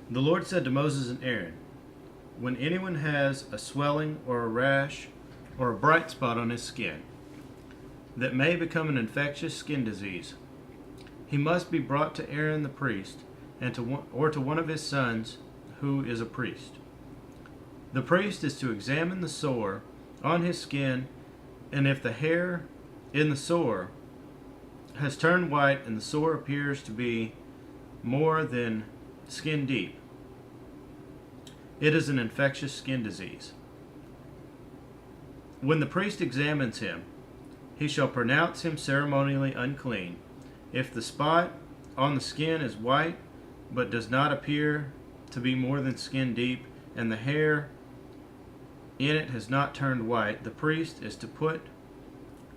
The Lord said to Moses and Aaron, when anyone has a swelling or a rash or a bright spot on his skin that may become an infectious skin disease, he must be brought to Aaron the priest and to one of his sons who is a priest. The priest is to examine the sore on his skin, and if the hair in the sore has turned white and the sore appears to be more than skin deep, it is an infectious skin disease. When the priest examines him, he shall pronounce him ceremonially unclean. If the spot on the skin is white, but does not appear to be more than skin deep, and the hair in it has not turned white, the priest is to put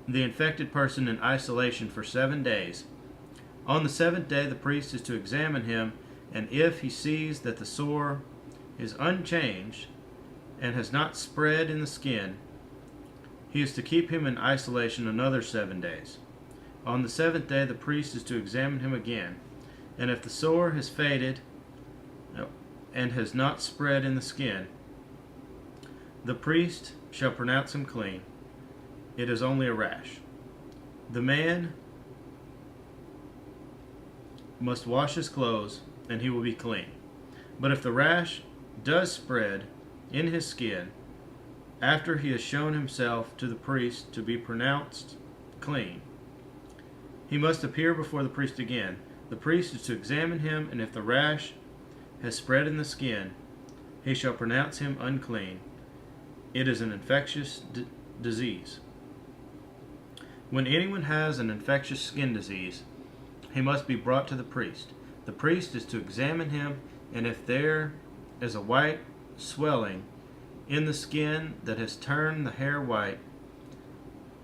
the infected person in isolation for 7 days. On the seventh day, the priest is to examine him, and if he sees that the sore is unchanged and has not spread in the skin, he is to keep him in isolation another 7 days. On the seventh day, the priest is to examine him again, and if the sore has faded and has not spread in the skin, the priest shall pronounce him clean. It is only a rash. The man must wash his clothes, and he will be clean. But if the rash does spread in his skin after he has shown himself to the priest to be pronounced clean, he must appear before the priest again. The priest is to examine him, and if the rash has spread in the skin, he shall pronounce him unclean. It is an infectious disease. When anyone has an infectious skin disease, he must be brought to the priest. The priest is to examine him, and if there is a white swelling in the skin that has turned the hair white,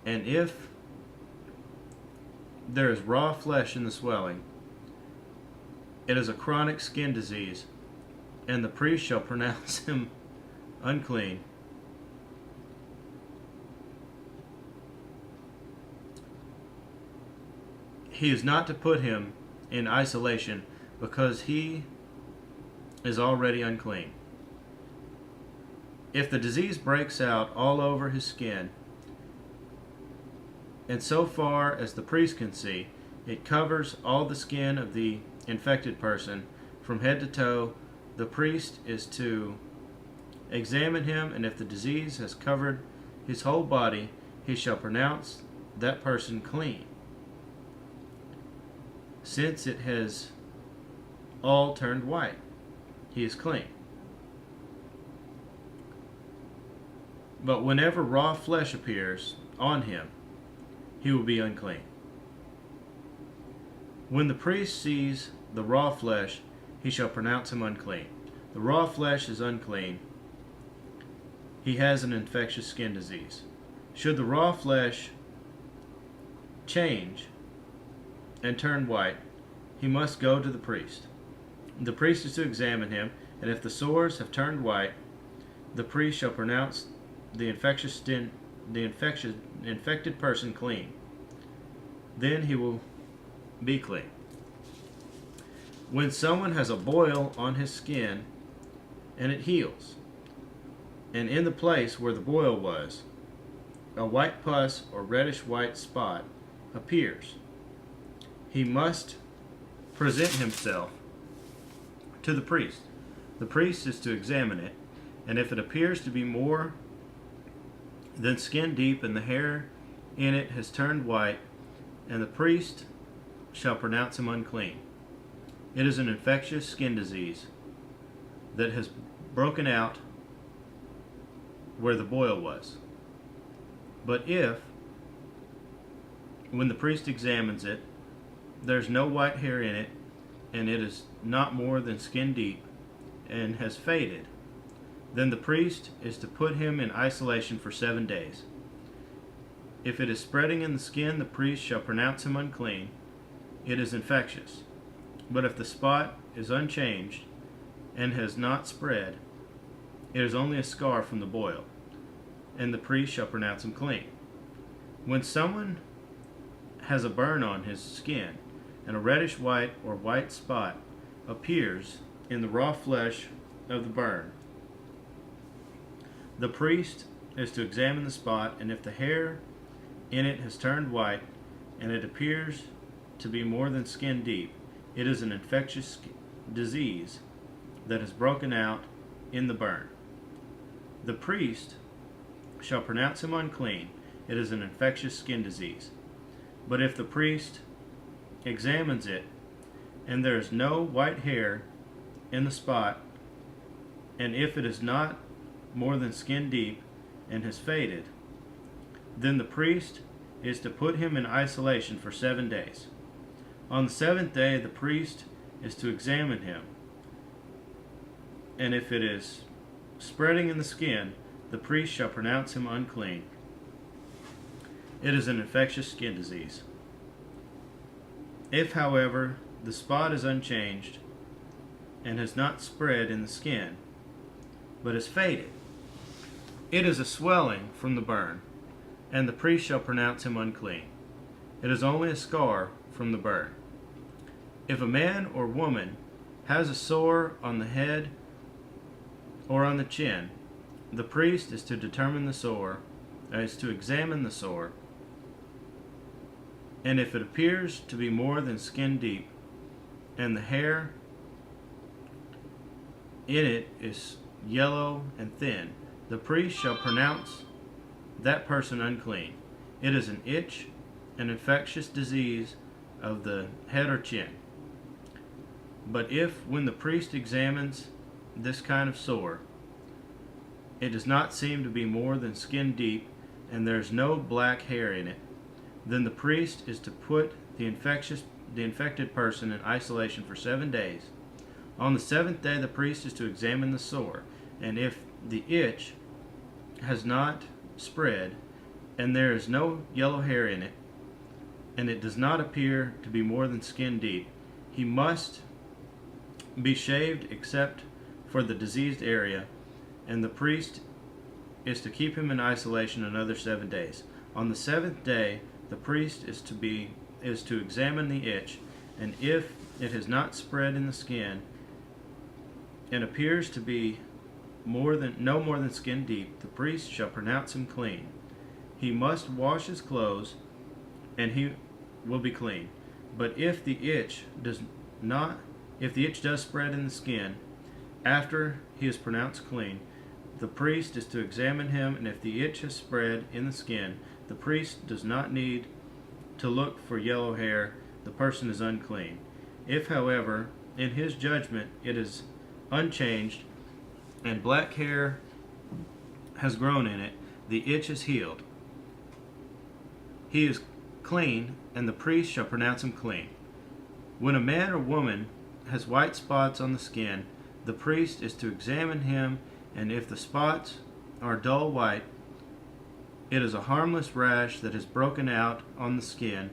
and if there is raw flesh in the swelling, it is a chronic skin disease, and the priest shall pronounce him unclean. He is not to put him in isolation because he is already unclean. If the disease breaks out all over his skin, and so far as the priest can see, it covers all the skin of the infected person from head to toe, the priest is to examine him, and if the disease has covered his whole body, he shall pronounce that person clean, since it has all turned white. He is clean. But whenever raw flesh appears on him, he will be unclean. When the priest sees the raw flesh, he shall pronounce him unclean. The raw flesh is unclean. He has an infectious skin disease. Should the raw flesh change and turn white, he must go to the priest. The priest is to examine him, and if the sores have turned white, the priest shall pronounce the infected person clean. Then he will be clean. When someone has a boil on his skin and it heals, and in the place where the boil was, a white pus or reddish white spot appears, he must present himself to the priest. The priest is to examine it, and if it appears to be more than skin deep and the hair in it has turned white, and the priest shall pronounce him unclean. It is an infectious skin disease that has broken out where the boil was. But if, when the priest examines it, there's no white hair in it, and it is not more than skin deep and has faded, then the priest is to put him in isolation for 7 days. If it is spreading in the skin, the priest shall pronounce him unclean. It is infectious. But if the spot is unchanged and has not spread, it is only a scar from the boil, and the priest shall pronounce him clean. When someone has a burn on his skin, and a reddish white or white spot appears in the raw flesh of the burn. The priest is to examine the spot, and if the hair in it has turned white, and it appears to be more than skin deep, it is an infectious disease that has broken out in the burn. The priest shall pronounce him unclean. It is an infectious skin disease. But if the priest examines it, and there is no white hair in the spot, and if it is not more than skin deep and has faded, then the priest is to put him in isolation for 7 days. On the 7th day, the priest is to examine him, and if it is spreading in the skin, the priest shall pronounce him unclean. It is an infectious skin disease. If, however, the spot is unchanged and has not spread in the skin, but has faded, it is a swelling from the burn, and the priest shall pronounce him unclean. It is only a scar from the burn. If a man or woman has a sore on the head or on the chin, the priest is to examine the sore, and if it appears to be more than skin deep, and the hair in it is yellow and thin, the priest shall pronounce that person unclean. It is an itch, an infectious disease of the head or chin. But if, when the priest examines this kind of sore, it does not seem to be more than skin deep, and there is no black hair in it, then the priest is to put the infected person in isolation for 7 days. On the 7th day, the priest is to examine the sore, and if the itch has not spread, and there is no yellow hair in it, and it does not appear to be more than skin deep, he must be shaved except for the diseased area, and the priest is to keep him in isolation another 7 days. On the 7th day, the priest is to examine the itch, and if it has not spread in the skin and appears to be no more than skin deep, the priest shall pronounce him clean. He must wash his clothes, and he will be clean. But if the itch does spread in the skin after he is pronounced clean, the priest is to examine him, and if the itch has spread in the skin, the priest does not need to look for yellow hair. The person is unclean. If, however, in his judgment it is unchanged, and black hair has grown in it, the itch is healed. He is clean, and the priest shall pronounce him clean. When a man or woman has white spots on the skin, the priest is to examine him, and if the spots are dull white, it is a harmless rash that has broken out on the skin.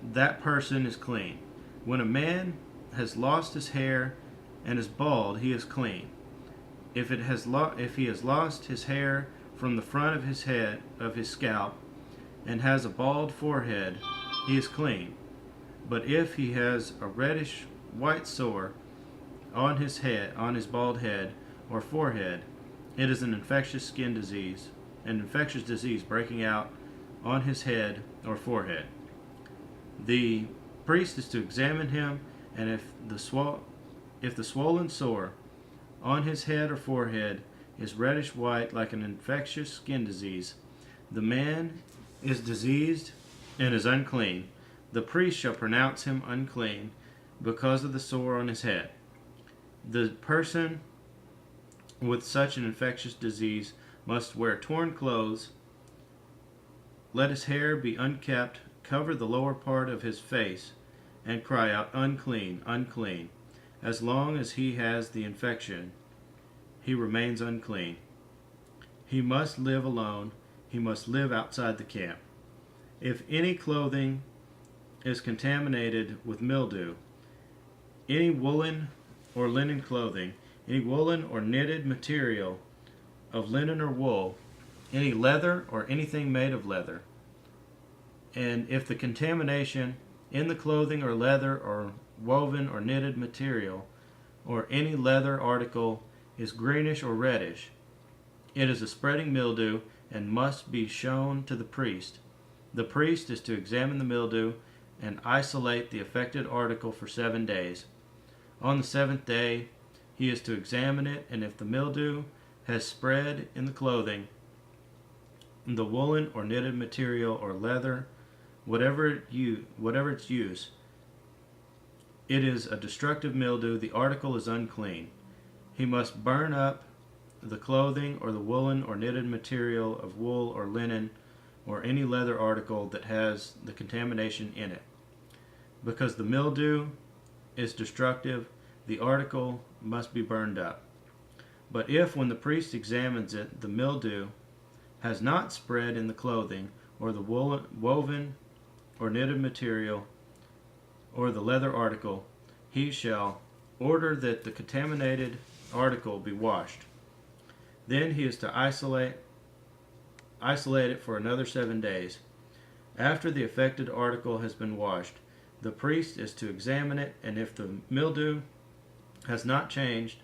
That person is clean. When a man has lost his hair and is bald, he is clean. If he has lost his hair from the front of his head, of his scalp, and has a bald forehead, he is clean. But if he has a reddish white sore on his bald head or forehead, it is an infectious disease breaking out on his head or forehead. The priest is to examine him, and if the swollen sore on his head or forehead is reddish white like an infectious skin disease, the man is diseased and is unclean. The priest shall pronounce him unclean because of the sore on his head. The person with such an infectious disease must wear torn clothes, let his hair be unkempt, cover the lower part of his face, and cry out, "Unclean, unclean." As long as he has the infection, he remains unclean. He must live alone. He must live outside the camp. If any clothing is contaminated with mildew, any woolen or linen clothing, any woolen or knitted material of linen or wool, any leather or anything made of leather, and if the contamination in the clothing or leather or woven or knitted material or any leather article is greenish or reddish, it is a spreading mildew and must be shown to the priest. The priest is to examine the mildew and isolate the affected article for 7 days. On the seventh day, he is to examine it, and if the mildew has spread in the clothing, the woolen or knitted material or leather, whatever its use, it is a destructive mildew, the article is unclean. He must burn up the clothing or the woolen or knitted material of wool or linen or any leather article that has the contamination in it. Because the mildew is destructive, the article must be burned up. But if, when the priest examines it, the mildew has not spread in the clothing or the woven or knitted material or the leather article, he shall order that the contaminated article be washed. Then he is to isolate it for another 7 days. After the affected article has been washed, the priest is to examine it, and if the mildew has not changed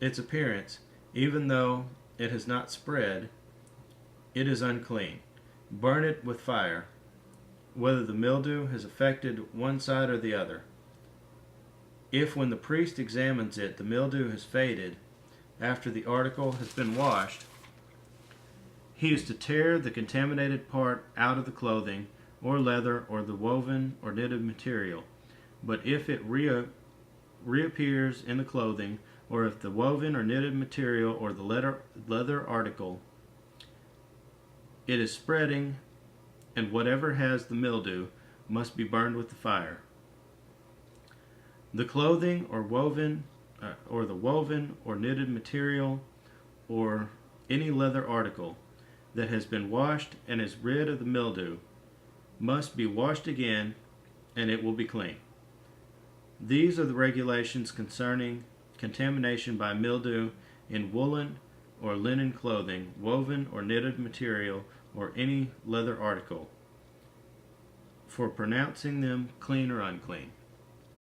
its appearance, even though it has not spread, it is unclean. Burn it with fire, whether the mildew has affected one side or the other. If, when the priest examines it, the mildew has faded after the article has been washed, he is to tear the contaminated part out of the clothing or leather or the woven or knitted material. But if it reappears in the clothing, or if the woven or knitted material or the leather article, it is spreading, and whatever has the mildew must be burned with the fire. The clothing or the woven or knitted material or any leather article that has been washed and is rid of the mildew must be washed again, and it will be clean. These are the regulations concerning contamination by mildew in woolen or linen clothing, woven or knitted material, or any leather article, for pronouncing them clean or unclean.